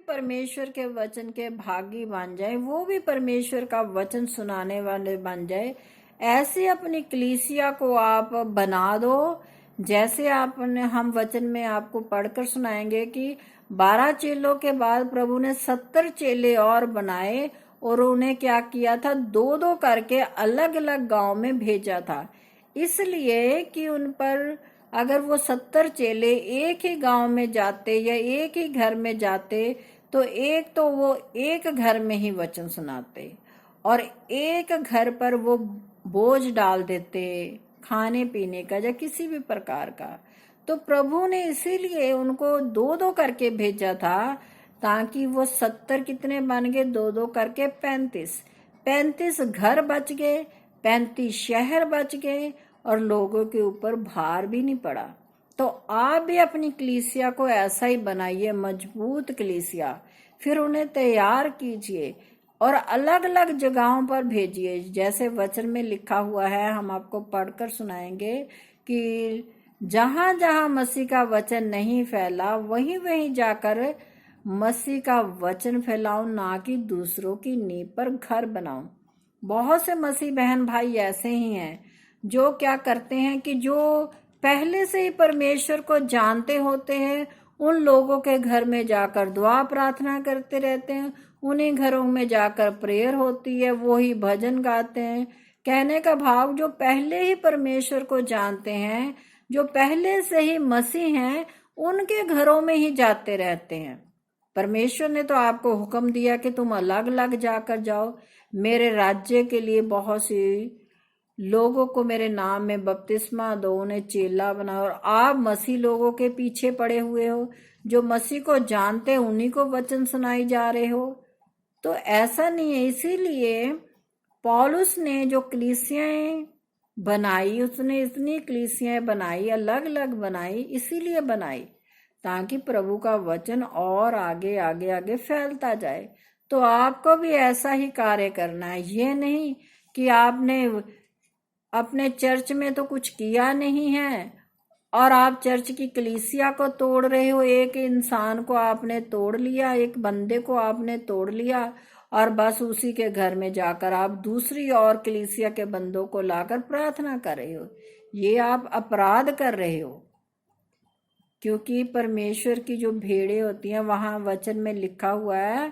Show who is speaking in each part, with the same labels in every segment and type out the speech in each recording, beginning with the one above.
Speaker 1: परमेश्वर के वचन के भागी बन जाए, वो भी परमेश्वर का वचन सुनाने वाले बन जाए। ऐसे अपनी कलीसिया को आप बना दो। जैसे आपने हम वचन में आपको पढ़कर सुनाएंगे कि 12 चेलों के बाद प्रभु ने 70 चेले और बनाए और उन्हें क्या किया था, 2-2 करके अलग अलग गांव में भेजा था। इसलिए कि उन पर अगर वो 70 चेले एक ही गांव में जाते या एक ही घर में जाते तो वो एक घर में ही वचन सुनाते और एक घर पर वो बोझ डाल देते खाने पीने का या किसी भी प्रकार का। तो प्रभु ने इसीलिए उनको 2-2 करके भेजा था ताकि वो 70 कितने बन गए, 2-2 करके 35 घर बच गए, 35 शहर बच गए और लोगों के ऊपर भार भी नहीं पड़ा। तो आप भी अपनी कलीसिया को ऐसा ही बनाइए, मजबूत कलीसिया। फिर उन्हें तैयार कीजिए और अलग अलग जगहों पर भेजिए। जैसे वचन में लिखा हुआ है, हम आपको पढ़कर सुनाएंगे कि जहां जहां मसीह का वचन नहीं फैला वहीं वहीं जाकर मसीह का वचन फैलाओ, ना कि दूसरों की नींव पर घर बनाओ। बहुत से मसीह बहन भाई ऐसे ही हैं जो क्या करते हैं कि जो पहले से ही परमेश्वर को जानते होते हैं उन लोगों के घर में जाकर दुआ प्रार्थना करते रहते हैं, उन्हीं घरों में जाकर प्रेयर होती है, वो ही भजन गाते हैं। कहने का भाव, जो पहले ही परमेश्वर को जानते हैं, जो पहले से ही मसीह हैं, उनके घरों में ही जाते रहते हैं। परमेश्वर ने तो आपको हुक्म दिया कि तुम अलग अलग जाकर जाओ, मेरे राज्य के लिए बहुत सी लोगों को मेरे नाम में बपतिस्मा दो, उन्हें चेला बनाओ। और आप मसीह लोगों के पीछे पड़े हुए हो, जो मसीह को जानते हैं उन्हीं को वचन सुनाई जा रहे हो। तो ऐसा नहीं है। इसीलिए पौलुस ने जो कलीसियाएं बनाई, उसने इतनी कलीसियाएं बनाई, अलग अलग बनाई, इसीलिए बनाई ताकि प्रभु का वचन और आगे आगे आगे फैलता जाए। तो आपको भी ऐसा ही कार्य करना है। ये नहीं कि आपने अपने चर्च में तो कुछ किया नहीं है और आप चर्च की कलीसिया को तोड़ रहे हो। एक इंसान को आपने तोड़ लिया, एक बंदे को आपने तोड़ लिया और बस उसी के घर में जाकर आप दूसरी और कलीसिया के बंदों को लाकर प्रार्थना कर रहे हो। ये आप अपराध कर रहे हो, क्योंकि परमेश्वर की जो भेड़ें होती हैं, वहां वचन में लिखा हुआ है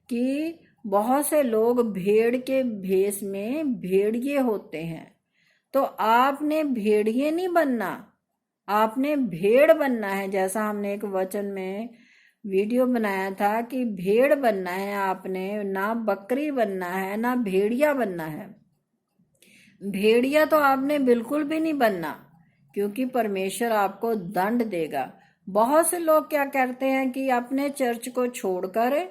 Speaker 1: कि बहुत से लोग भेड़ के भेष में भेड़िए होते हैं। तो आपने भेड़िए नहीं बनना, आपने भेड़ बनना है। जैसा हमने एक वचन में वीडियो बनाया था कि भेड़ बनना है आपने, ना बकरी बनना है, ना भेड़िया बनना है। भेड़िया तो आपने बिल्कुल भी नहीं बनना, क्योंकि परमेश्वर आपको दंड देगा। बहुत से लोग क्या करते हैं कि अपने चर्च को छोड़कर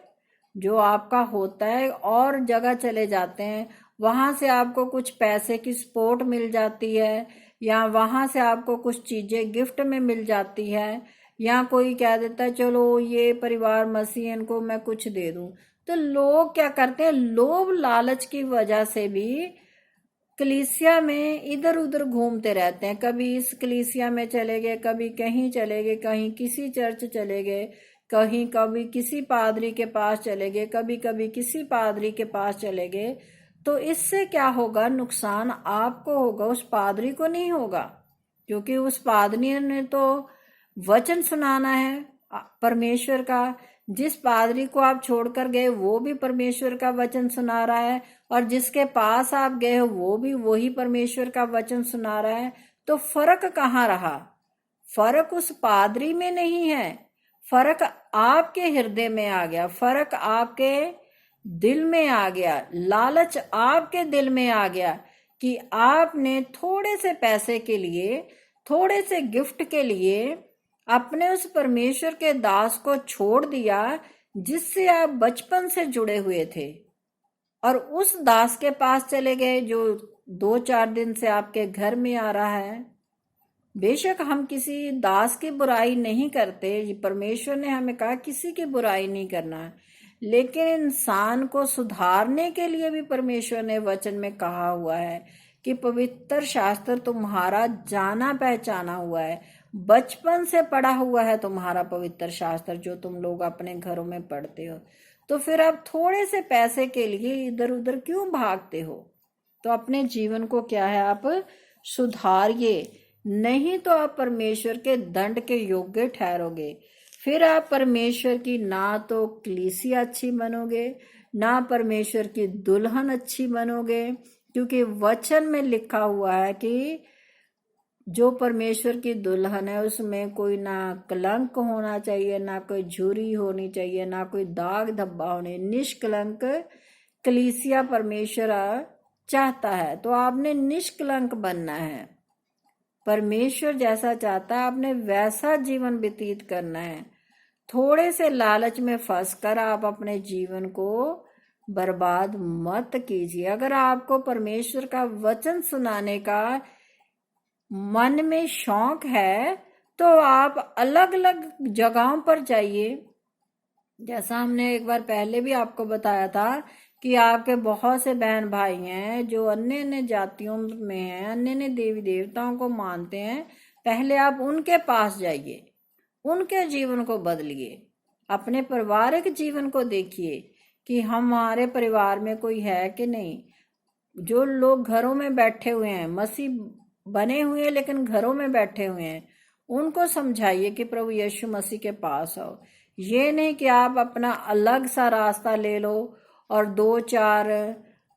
Speaker 1: जो आपका होता है और जगह चले जाते हैं। वहां से आपको कुछ पैसे की सपोर्ट मिल जाती है, या वहां से आपको कुछ चीजें गिफ्ट में मिल जाती है, या कोई कह देता है चलो ये परिवार मसीह, इनको मैं कुछ दे दूं। तो लोग क्या करते हैं, लोभ लालच की वजह से भी कलीसिया में इधर उधर घूमते रहते हैं। कभी इस कलीसिया में चले गए, कभी कहीं चले गए, कहीं किसी चर्च चले गए, कहीं कभी किसी पादरी के पास चले गए, कभी कभी किसी पादरी के पास चले गए। तो इससे क्या होगा, नुकसान आपको होगा, उस पादरी को नहीं होगा, क्योंकि उस पादरी ने तो वचन सुनाना है परमेश्वर का। जिस पादरी को आप छोड़कर गए वो भी परमेश्वर का वचन सुना रहा है, और जिसके पास आप गए हो वो भी वही परमेश्वर का वचन सुना रहा है। तो फर्क कहाँ रहा? फर्क उस पादरी में नहीं है, फर्क आपके हृदय में आ गया, फर्क आपके दिल में आ गया, लालच आपके दिल में आ गया कि आपने थोड़े से पैसे के लिए, थोड़े से गिफ्ट के लिए अपने उस परमेश्वर के दास को छोड़ दिया जिससे आप बचपन से जुड़े हुए थे, और उस दास के पास चले गए जो 2-4 दिन से आपके घर में आ रहा है। बेशक हम किसी दास की बुराई नहीं करते, परमेश्वर ने हमें कहा किसी की बुराई नहीं करना है, लेकिन इंसान को सुधारने के लिए भी परमेश्वर ने वचन में कहा हुआ है कि पवित्र शास्त्र तुम्हारा जाना पहचाना हुआ है। बचपन से पढ़ा हुआ है तुम्हारा पवित्र शास्त्र जो तुम लोग अपने घरों में पढ़ते हो, तो फिर आप थोड़े से पैसे के लिए इधर उधर क्यों भागते हो? तो अपने जीवन को क्या है, आप सुधारिए, नहीं तो आप परमेश्वर के दंड के योग्य ठहरोगे। फिर आप परमेश्वर की ना तो कलीसिया अच्छी बनोगे, ना परमेश्वर की दुल्हन अच्छी बनोगे, क्योंकि वचन में लिखा हुआ है कि जो परमेश्वर की दुल्हन है उसमें कोई ना कलंक होना चाहिए, ना कोई झुर्री होनी चाहिए, ना कोई दाग धब्बा होने, निष्कलंक कलीसिया परमेश्वर चाहता है। तो आपने निष्कलंक बनना है, परमेश्वर जैसा चाहता है आपने वैसा जीवन व्यतीत करना है। थोड़े से लालच में फंसकर आप अपने जीवन को बर्बाद मत कीजिए। अगर आपको परमेश्वर का वचन सुनाने का मन में शौक है तो आप अलग अलग जगहों पर जाइए। जैसा हमने एक बार पहले भी आपको बताया था कि आपके बहुत से बहन भाई हैं जो अन्य अन्य जातियों में हैं, अन्य अन्य देवी देवताओं को मानते हैं। पहले आप उनके पास जाइए, उनके जीवन को बदलिए, अपने पारिवारिक जीवन को देखिए कि हमारे परिवार में कोई है कि नहीं। जो लोग घरों में बैठे हुए हैं, मसीह बने हुए हैं लेकिन घरों में बैठे हुए हैं, उनको समझाइए कि प्रभु यीशु मसीह के पास आओ। ये नहीं कि आप अपना अलग सा रास्ता ले लो और दो चार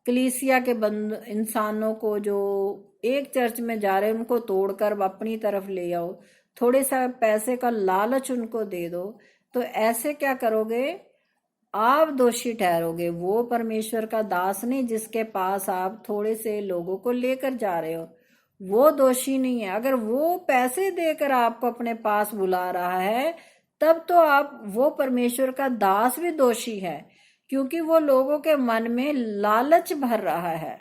Speaker 1: कलीसिया के बंद इंसानों को जो एक चर्च में जा रहे हैं उनको तोड़कर अपनी तरफ ले आओ, थोड़े सा पैसे का लालच उनको दे दो। तो ऐसे क्या करोगे, आप दोषी ठहरोगे। वो परमेश्वर का दास नहीं जिसके पास आप थोड़े से लोगों को लेकर जा रहे हो, वो दोषी नहीं है। अगर वो पैसे देकर आपको अपने पास बुला रहा है तब तो आप, वो परमेश्वर का दास भी दोषी है, क्योंकि वो लोगों के मन में लालच भर रहा है।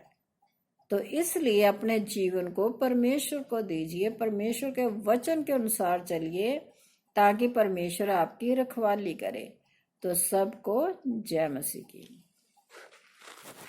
Speaker 1: तो इसलिए अपने जीवन को परमेश्वर को दीजिए, परमेश्वर के वचन के अनुसार चलिए, ताकि परमेश्वर आपकी रखवाली करे। तो सबको जय मसीह की।